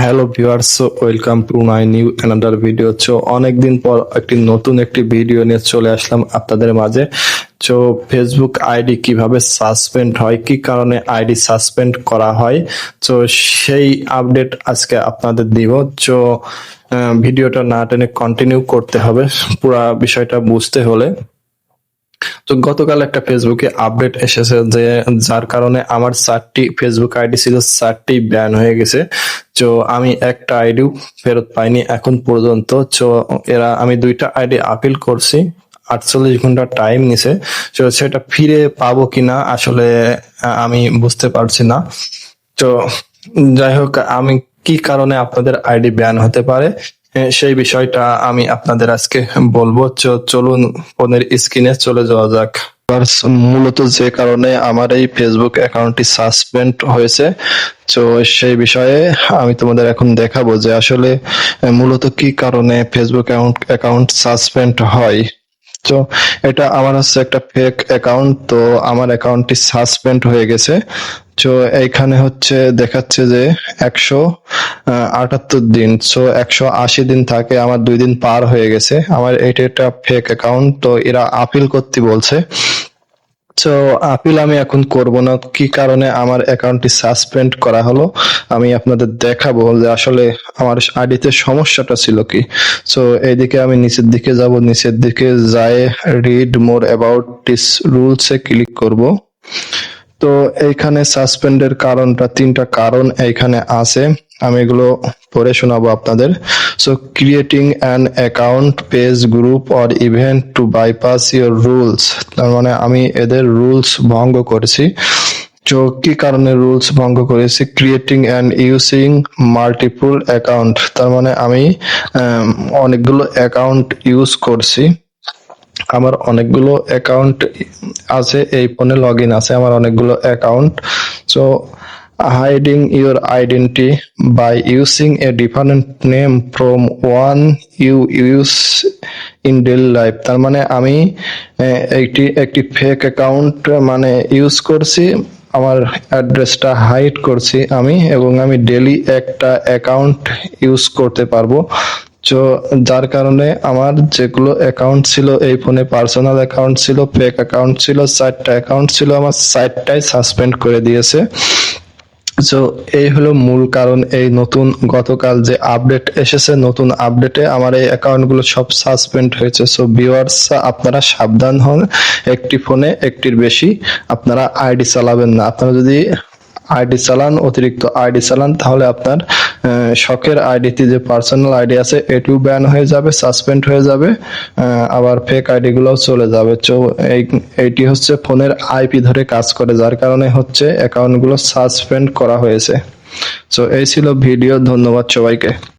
Hello viewers, welcome to my new another video. অনেকদিন পর নতুন একটি ভিডিও নিয়ে চলে আসলাম আপনাদের মাঝে। ফেসবুক আইডি কিভাবে সাসপেন্ড হয়, কি কারণে আইডি সাসপেন্ড করা হয়, সেই আপডেট আজকে আপনাদের দিব। ভিডিওটা না টেনে কন্টিনিউ করতে হবে পুরা বিষয়টা বুঝতে হলে। গতকাল একটা ফেসবুকে আপডেট এসেছে যে যার কারণে আমার 4টি ফেসবুক আইডি ছিল, 4টি ব্যান হয়ে গেছে। আমি একটা আইডিও ফেরত পাইনি এখন পর্যন্ত। আমি 2টা আইডি আপিল করছি, 48 ঘন্টা টাইম নিছে। সেটা ফিরে পাবো কিনা আসলে আমি বুঝতে পারছি না। তো যাই হোক, আমি কি কারণে আপনাদের আইডি ব্যান হতে পারে সেই বিষয়টা আমি আপনাদের আজকে বলবো। চলুন ফোনের স্ক্রিনে চলে যাওয়া যাক। মূলত যে কারণে আমার এই ফেসবুক অ্যাকাউন্টটি সাসপেন্ড হয়েছে, সেই বিষয়ে আমি তোমাদের এখন দেখাবো যে আসলে মূলত কি কারণে ফেসবুক অ্যাকাউন্ট সাসপেন্ড হয়। এটা আমার হচ্ছে একটা ফেক অ্যাকাউন্ট, তো আমার অ্যাকাউন্টটি সাসপেন্ড হয়ে গেছে। এইখানে হচ্ছে দেখাচ্ছে যে 178 দিন, 180 দিন থাকে, আমার 2 দিন পার হয়ে গেছে। আমার এটা একটা ফেক অ্যাকাউন্ট, তো এরা আপিল করতে বলছে। আপিল আমি এখন করব না। কি কারণে আমার অ্যাকাউন্টটি সাসপেন্ড করা হলো আমি আপনাদের দেখাবো যে আসলে আমার আইডিতে সমস্যাটা ছিল কি। এইদিকে আমি নিচের দিকে যাব, নিচের দিকে যায় read more about this rules A click করব। তো এইখানে সাসপেন্ডের কারণটা 3টা কারণ এইখানে আছে, আমি এগুলো পড়ে শোনাবো আপনাদের। Creating an account, page, group or event two bypass your rules, তার মানে আমি এদের রুলস ভঙ্গ করেছি। কি কারণে রুলস ভঙ্গ করেছি? Creating and using multiple account, তার মানে আমি অনেকগুলো অ্যাকাউন্ট ইউজ করছি। আমার অনেকগুলো অ্যাকাউন্ট আছে, এই ফোনে লগ ইন আছে আমার অনেকগুলো account. Hiding your identity by using a different name from one you use in daily life, তার মানে আমি একটি ফেক অ্যাকাউন্ট মানে ইউজ করছি, আমার অ্যাড্রেসটা হাইড করছি আমি, এবং আমি ডেইলি একটা অ্যাকাউন্ট ইউজ করতে পারবো। যার কারণে আমার যেগুলো অ্যাকাউন্ট ছিল এই ফোনে, পার্সোনাল অ্যাকাউন্ট ছিল, ফেক অ্যাকাউন্ট ছিল, 4টা অ্যাকাউন্ট ছিল, আমার 4টাই সাসপেন্ড করে দিয়েছে। এই হলো মূল কারণ। এই নতুন গতকাল যে আপডেট এসেছে, নতুন আপডেটে আমার এই অ্যাকাউন্টগুলো সব সাসপেন্ড হয়েছে। ভিউয়ার্স, আপনারা সাবধান হন, একটি ফোনে একটির বেশি আপনারা আইডি চালাবেন না। আপনারা যদি আইডি চালান, অতিরিক্ত আইডি চালান, তাহলে আপনার শখের আইডিতে যে পার্সোনাল আইডি আছে এটিও ব্যান হয়ে যাবে, সাসপেন্ড হয়ে যাবে, আবার ফেক আইডি গুলোও চলে যাবে। এইটি হচ্ছে ফোনের আইপি ধরে কাজ করে, যার কারণে হচ্ছে অ্যাকাউন্ট গুলো সাসপেন্ড করা হয়েছে। এই ছিল ভিডিও, ধন্যবাদ সবাইকে।